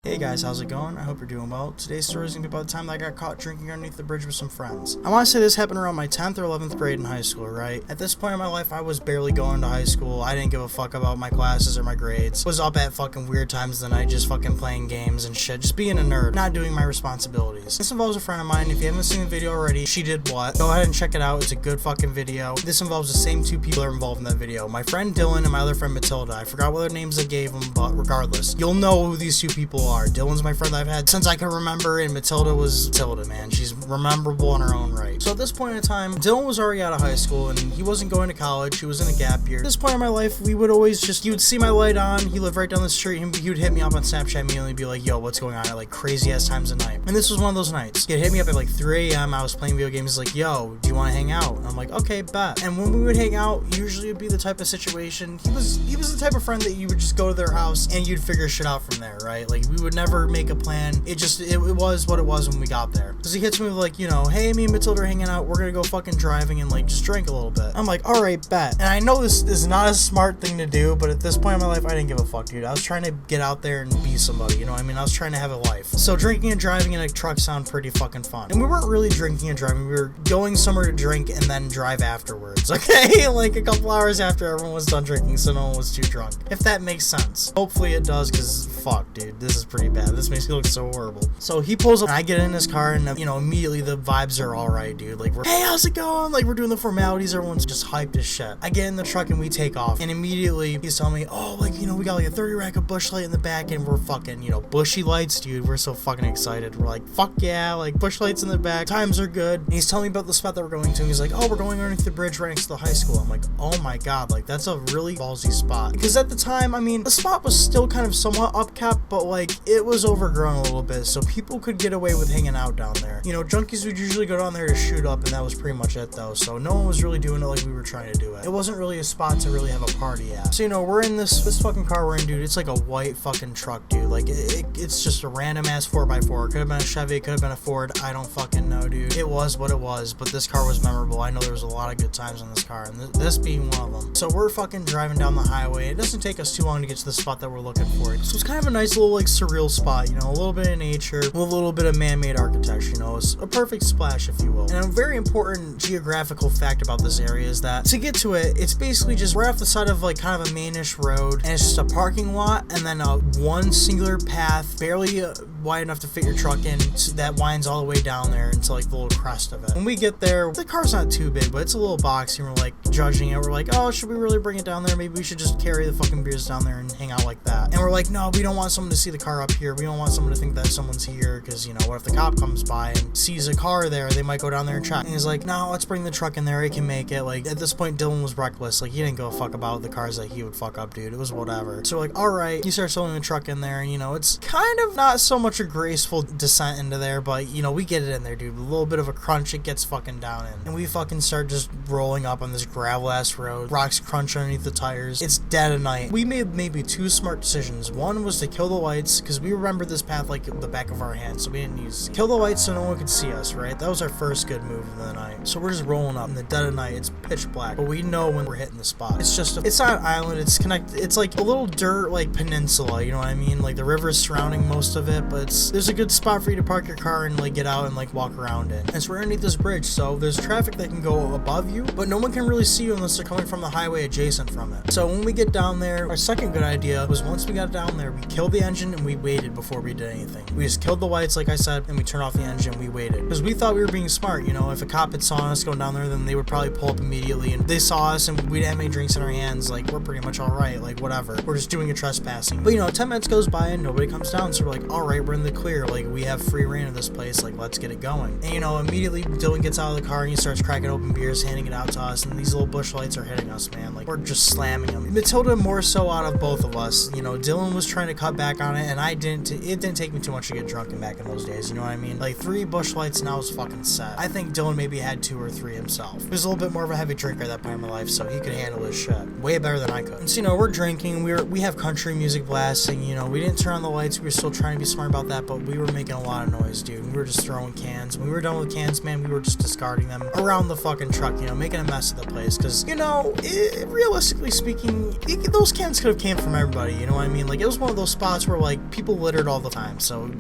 Hey guys, how's it going? I hope you're doing well. Today's story is going to be about the time that I got caught drinking underneath the bridge with some friends. I want to say this happened around my 10th or 11th grade in high school, right? At this point in my life, I was barely going to high school. I didn't give a fuck about my classes or my grades. Was up at fucking weird times of the night just fucking playing games and shit. Just being a nerd, not doing my responsibilities. This involves a friend of mine. If you haven't seen the video already, She Did What? Go ahead and check it out. It's a good fucking video. This involves the same two people that are involved in that video. My friend Dylan and my other friend Matilda. I forgot what their names I gave them, but regardless, you'll know who these two people are. Dylan's my friend that I've had since I can remember, and Matilda was Matilda, man. She's memorable in her own right. So at this point in time, Dylan was already out of high school and he wasn't going to college. He was in a gap year. At this point in my life, we would always he would see my light on. He lived right down the street. He would hit me up on Snapchat immediately and be like, yo, what's going on at like crazy ass times of night. And this was one of those nights. He'd hit me up at like 3 a.m. I was playing video games. He's like, yo, do you want to hang out? And I'm like, okay, bet. And when we would hang out, usually it'd be the type of situation. He was the type of friend that you would just go to their house and you'd figure shit out from there, right? Like we would never make a plan. It was what it was when we got there. Because he hits me with like, you know, hey, me and Matilda are hanging out. We're gonna go fucking driving and like just drink a little bit. I'm like, all right, bet. And I know this is not a smart thing to do, but at this point in my life, I didn't give a fuck, dude. I was trying to get out there and be somebody, you know what I mean? I was trying to have a life. So drinking and driving in a truck sound pretty fucking fun. And we weren't really drinking and driving. We were going somewhere to drink and then drive afterwards, okay? Like a couple hours after everyone was done drinking, so no one was too drunk. If that makes sense. Hopefully it does, because fuck, dude, this is pretty bad. This makes me look so horrible. So he pulls up and I get in his car and, you know, immediately the vibes are all right, dude. Like, hey, how's it going? Like, we're doing the formalities. Everyone's just hyped as shit. I get in the truck and we take off. And immediately he's telling me, oh, like, you know, we got like a 30 rack of bush light in the back and we're fucking, you know, bushy lights, dude. We're so fucking excited. We're like, fuck yeah, like bush lights in the back. Times are good. And he's telling me about the spot that we're going to. And he's like, oh, we're going underneath the bridge right next to the high school. I'm like, oh my God, like that's a really ballsy spot. Because at the time, I mean, the spot was still kind of somewhat upkept, but like it was overgrown a little bit. So people could get away with hanging out down there. You know, junkies would usually go down there to shoot up, and that was pretty much it though. So no one was really doing it like we were trying to do it. It wasn't really a spot to really have a party at. So, you know, we're in this fucking car we're in, dude. It's like a white fucking truck, dude. Like it's just a random ass 4x4. Could have been a Chevy, it could have been a Ford. I don't fucking know, dude. It was what it was, but this car was memorable. I know there was a lot of good times in this car, and this being one of them. So we're fucking driving down the highway. It doesn't take us too long to get to the spot that we're looking for. So it's kind of a nice little like surreal spot, you know, a little bit of nature, with a little bit of man-made architecture, you know. It's a perfect splash, if you will. And a very important geographical fact about this area is that to get to it, it's basically just right off the side of like kind of a mainish road, and it's just a parking lot and then a one singular path, barely wide enough to fit your truck in, that winds all the way down there into like the little crest of it. When we get there, the car's not too big, but it's a little boxy, and we're like judging it. We're like, oh, should we really bring it down there? Maybe we should just carry the fucking beers down there and hang out like that. And we're like, no, we don't want someone to see the car up here. We don't want someone to think that someone's here, because, you know, what if the cop comes by and sees a car there? They might go down there and check. And he's like, no, let's bring the truck in there. It can make it. Like, at this point, Dylan was reckless. Like, he didn't go a fuck about the cars that he would fuck up, dude. It was whatever. So we're like, all right. He starts throwing the truck in there, and, you know, it's kind of not so much a graceful descent into there, but, you know, we get it in there, dude. A little bit of a crunch, it gets fucking down in. And we fucking start just rolling up on this gravel ass road. Rocks crunch underneath the tires. It's dead of night. We made maybe two smart decisions. One was to kill the lights, because we remembered this path like the back of our hand, so we didn't use kill the lights so no one could see us, right? That was our first good move of the night. So we're just rolling up in the dead of night. It's pitch black, but we know when we're hitting the spot. It's just it's not an island. It's connected. It's like a little dirt like peninsula, you know what I mean? Like the river's surrounding most of it, but there's a good spot for you to park your car and like get out and like walk around it. And so we're underneath this bridge, so there's traffic that can go above you, but no one can really see you unless they're coming from the highway adjacent from it. So when we get down there, our second good idea was once we got down there, we killed the engine and we waited before we did anything. We just killed the lights, like I said, and we turned off the engine. We waited because we thought we were being smart. You know, if a cop had saw us going down there, then they would probably pull up immediately, and they saw us and we didn't have any drinks in our hands. Like, we're pretty much all right. Like, whatever. We're just doing a trespassing. But, you know, 10 minutes goes by and nobody comes down. So we're like, all right, we're in the clear. Like, we have free reign of this place. Like, let's get it going. And, you know, immediately Dylan gets out of the car and he starts cracking open beers, handing it out to us. And these little bush lights are hitting us, man. Like, we're just slamming them. Matilda more so out of both of us. You know, Dylan was trying to cut back on it, and I didn't. It didn't take me too much to get drunk and back in those days. You know what I mean? Like 3 bush lights and I was fucking set. I think Dylan maybe had 2 or 3 himself. He was a little bit more of a heavy drinker at that point in my life, so he could handle his shit way better than I could. And so, you know, we're drinking. We have country music blasting. You know, we didn't turn on the lights. We were still trying to be smart about that, but we were making a lot of noise, dude. We were just throwing cans. When we were done with cans, man, we were just discarding them around the fucking truck. You know, making a mess of the place. Because, you know, realistically speaking, those cans could have came from everybody. You know what I mean? Like, it was one of those spots where, like, people littered all the time, so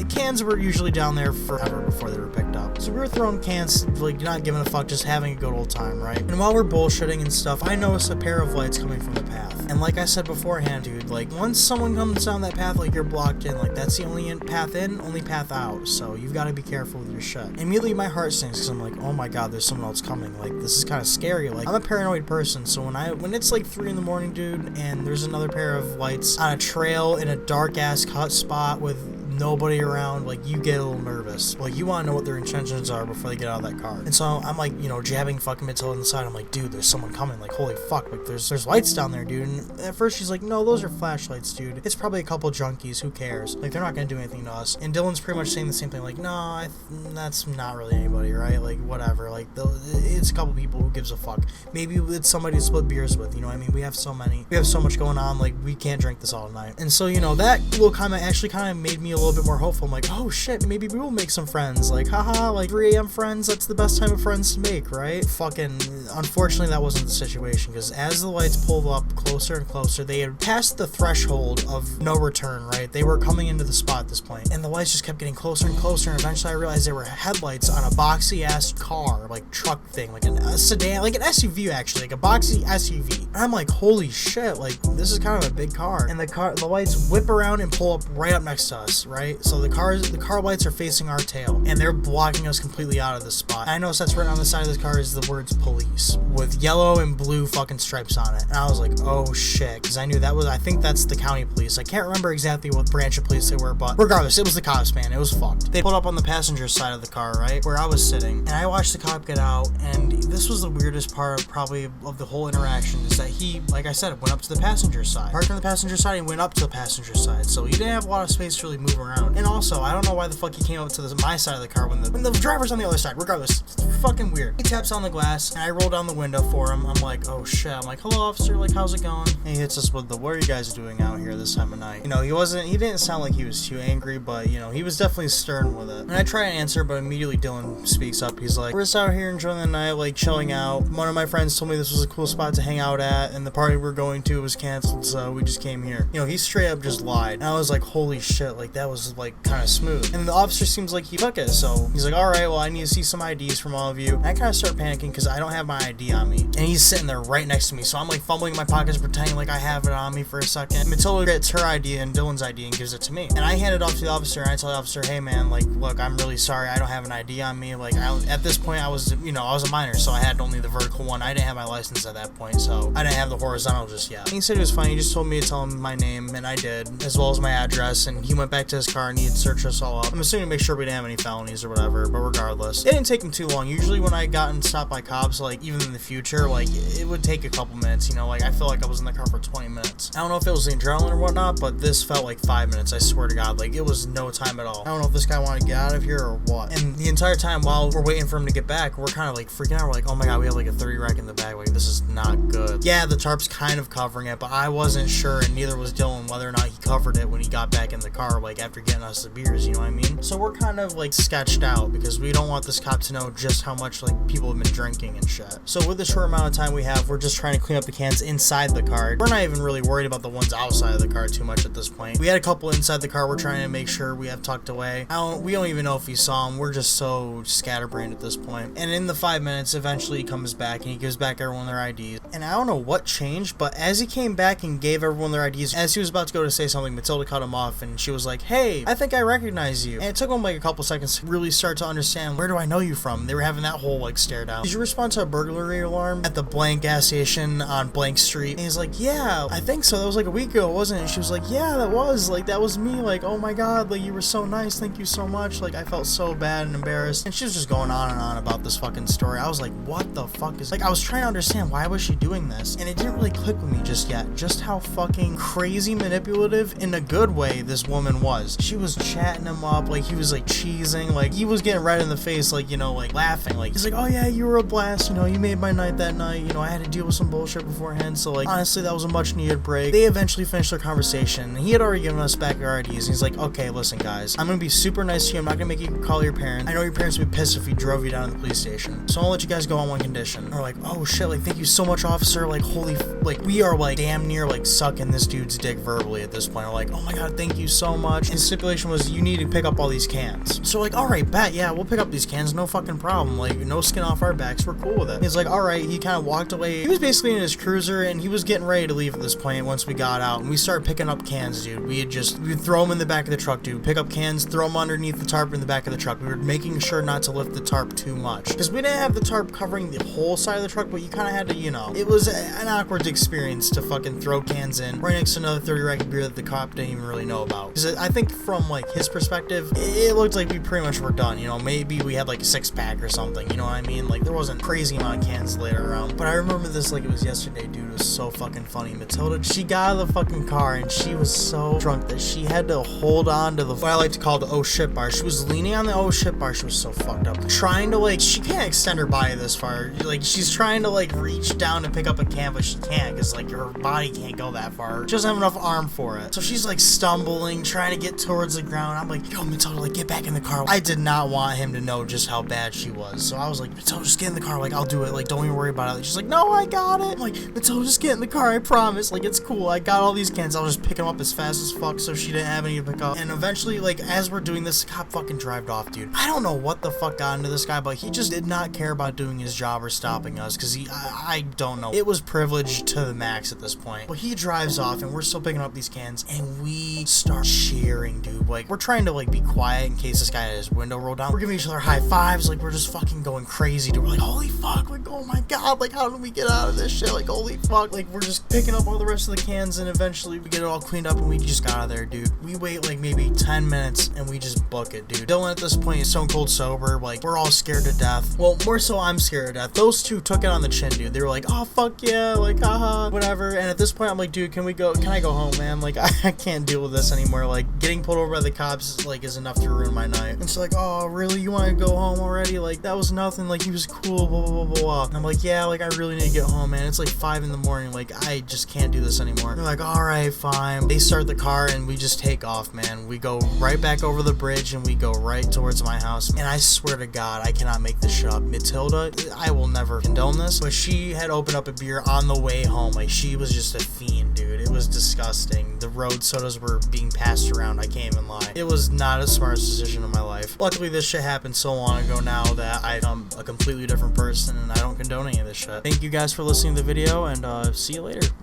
cans were usually down there forever before they were picked up. So we were throwing cans, like not giving a fuck, just having a good old time, right? And while we're bullshitting and stuff, I noticed a pair of lights coming from the path. And like I said beforehand, dude, like once someone comes down that path, like you're blocked in, like that's the only path in, only path out. So you've got to be careful with your shit. Immediately my heart sinks because I'm like, oh my god, there's someone else coming. Like this is kind of scary. Like I'm a paranoid person, so when it's like 3 a.m, dude, and there's another pair of lights on a trail in a dark ass cut spot with nobody around, like you get a little nervous. Like you want to know what their intentions are before they get out of that car. And so I'm like, jabbing fucking Matilda on the side. I'm like, dude, there's someone coming. Like holy fuck, like there's lights down there, dude. And at first she's like, no, those are flashlights, dude. It's probably a couple junkies. Who cares? Like they're not gonna do anything to us. And Dylan's pretty much saying the same thing. Like no, that's not really anybody, right? Like whatever. Like it's a couple people. Who gives a fuck? Maybe it's somebody to split beers with. You know what I mean? We have so much going on. Like we can't drink this all night. And so that little comment actually kind of made me a little bit more hopeful. I'm like, oh shit, maybe we will make some friends. Like haha, like 3 a.m. friends. That's the best time of friends to make, right? Fucking unfortunately that wasn't the situation, because as the lights pulled up closer and closer, they had passed the threshold of no return, right? They were coming into the spot at this point, and the lights just kept getting closer and closer, and eventually I realized they were headlights on a boxy ass car, like truck thing, like a sedan, like an SUV actually, like a boxy SUV. And I'm like, holy shit, like this is kind of a big car. And the lights whip around and pull up right up next to us, right? So the car lights are facing our tail, and they're blocking us completely out of the spot. And I noticed that's written on the side of this car is the words police with yellow and blue fucking stripes on it. And I was like, oh shit, because I knew I think that's the county police. I can't remember exactly what branch of police they were, but regardless, it was the cops, man. It was fucked. They pulled up on the passenger side of the car, right, where I was sitting, and I watched the cop get out, and this was the weirdest part probably of the whole interaction, is that he, like I said, went up to the passenger side. Parked on the passenger side and went up to the passenger side, so he didn't have a lot of space to really move around. And also, I don't know why the fuck he came up to my side of the car when the driver's on the other side. Regardless, it's fucking weird. He taps on the glass, and I roll down the window for him. I'm like, oh shit. I'm like, hello officer, like how's it going? And he hits us with what are you guys doing out here this time of night? He didn't sound like he was too angry, but he was definitely stern with it. And I try and answer, but immediately Dylan speaks up. He's like, we're just out here enjoying the night, like chilling out. One of my friends told me this was a cool spot to hang out at, and the party we're going to was canceled, so we just came here. He straight up just lied. And I was like, holy shit, like that was like kind of smooth. And the officer seems like he took it, so he's like, alright, well I need to see some IDs from all of you. And I kind of start panicking because I don't have my ID on me, and he's sitting there right next to me, so I'm like fumbling in my pockets, pretending like I have it on me for a second. Matilda gets her ID and Dylan's ID and gives it to me, and I hand it off to the officer, and I tell the officer, hey man, like look, I'm really sorry, I don't have an ID on me. Like at this point I was a minor, so I had only the vertical one. I didn't have my license at that point, so I didn't have the horizontal just yet. And he said it was fine. He just told me to tell him my name, and I did, as well as my address, and he went back to his car and he had searched us all up. I'm assuming to make sure we didn't have any felonies or whatever, but regardless, it didn't take him too long. Usually when I gotten stopped by cops, like even in the future, like it would take a couple minutes, like I feel like I was in the car for 20 minutes. I don't know if it was the adrenaline or whatnot, but this felt like 5 minutes, I swear to God. Like it was no time at all. I don't know if this guy wanted to get out of here or what. And the entire time while we're waiting for him to get back, we're kind of like freaking out. We're like, oh my God, we have like a 30 rack in the bag. Like this is not good. Yeah, the tarp's kind of covering it, but I wasn't sure, and neither was Dylan, whether or not he covered it when he got back in the car, like after getting us the beers, you know what I mean? So we're kind of like sketched out because we don't want this cop to know just how much like people have been drinking and shit. So with the short amount of time we have, we're just trying to clean up the cans inside the car. We're not even really worried about the ones outside of the car too much at this point. We had a couple inside the car we're trying to make sure we have tucked away. We don't even know if he saw them. We're just so scatterbrained at this point. And in the 5 minutes, eventually he comes back and he gives back everyone their IDs. And I don't know what changed, but as he came back and gave everyone their IDs, as he was about to go to say something, Matilda cut him off and she was like, hey, I think I recognize you. And it took him like a couple seconds to really start to understand, where do I know you from? They were having that whole like stare down. Did you respond to a burglary alarm at the blank gas station on blank street? And he's like, yeah, I think so. That was like a week ago, wasn't it? And she was like, yeah, that was me. Like, oh my God, like you were so nice. Thank you so much. Like I felt so bad and embarrassed. And she was just going on and on about this fucking story. I was like, what the fuck is, like, I was trying to understand why was she doing this? And it didn't really click with me just yet, just how fucking crazy manipulative in a good way this woman was. was. She was chatting him up, like he was like cheesing, like he was getting right in the face, like, you know, like laughing. Like he's like, oh yeah, you were a blast, you know, you made my night that night, you know, I had to deal with some bullshit beforehand, so like honestly that was a much needed break. They eventually finished their conversation. He had already given us back our IDs, and he's like, okay, listen guys, I'm gonna be super nice to you, I'm not gonna make you call your parents. I know your parents would be pissed if we drove you down to the police station, so I'll let you guys go on one condition. And we're like, oh shit, like thank you so much, officer, like holy like we are like damn near like sucking this dude's dick verbally at this point. We're like, oh my god, thank you so much. His stipulation was you need to pick up all these cans. So like, all right, bet, yeah, we'll pick up these cans, no fucking problem, like no skin off our backs, we're cool with it. He's like, all right. He kind of walked away. He was basically in his cruiser and he was getting ready to leave at this point once we got out, and we started picking up cans, dude. We would throw them in the back of the truck, dude. Pick up cans, throw them underneath the tarp in the back of the truck. We were making sure not to lift the tarp too much because we didn't have the tarp covering the whole side of the truck, but you kind of had to, you know, it was an awkward experience to fucking throw cans in right next to another 30 rack of beer that the cop didn't even really know about. Because I think from like his perspective, it looked like we pretty much were done, you know, maybe we had like a 6-pack or something, you know what I mean? Like there wasn't crazy amount of cans later around. But I remember this like it was yesterday, dude. It was so fucking funny. Matilda, she got out of the fucking car and she was so drunk that she had to hold on to the, what I like to call the oh shit bar. She was leaning on the oh shit bar. She was so fucked up. Trying to like, she can't extend her body this far. Like she's trying to like reach down to pick up a can, but she can't because like her body can't go that far. She doesn't have enough arm for it. So she's like stumbling, trying to get towards the ground. I'm like, yo, Matilda, like get back in the car. I did not want him to know just how bad she was. So I was like, Matilda, just get in the car. Like I'll do it. Like don't even worry about it. Like, she's like, no, I got it. I'm like, Matilda, just get in the car. I promise. Like it's cool. I got all these cans. I'll just pick them up as fast as fuck so she didn't have any to pick up. And eventually, like as we're doing this, the cop fucking drived off, dude. I don't know what the fuck got into this guy, but he just did not care about doing his job or stopping us because I don't know. It was privilege to the max at this point. But he drives off and we're still picking up these cans and we start cheering, dude. Like we're trying to like be quiet in case this guy had his window rolled down. We're giving each other high fives. Like we're just fucking going crazy, dude. We're like, holy fuck. Like, oh my god. Like how did we get out of this shit? Like holy fuck. Like we're just picking up all the rest of the cans and eventually we get it all cleaned up and we just got out of there, dude. We wait like maybe 10 minutes and we just book it, dude. Dylan at this point is stone cold sober. Like we're all scared to death. Well, more so I'm scared to death. Those two took it on the chin, dude. They were like, oh fuck yeah, like haha, whatever. And at this point I'm like, dude, can I go home, man? Like I can't deal with this anymore. Like getting pulled over by the cops is enough to ruin my night. And she's like, oh really, you want to go home already? Like that was nothing, like he was cool, blah blah blah blah. And I'm like, yeah, like I really need to get home, man. It's like 5 in the morning, like I just can't do this anymore. They're like, all right, fine. They start the car and we just take off, man. We go right back over the bridge and we go right towards my house. And I swear to God, I cannot make this shit up. Matilda, I will never condone this, but she had opened up a beer on the way home. Like she was just a fiend, dude. It was disgusting. The road sodas were being passed around. I can't even lie. It was not the smartest decision in my life. Luckily, this shit happened so long ago now that I'm a completely different person and I don't condone any of this shit. Thank you guys for listening to the video and see you later.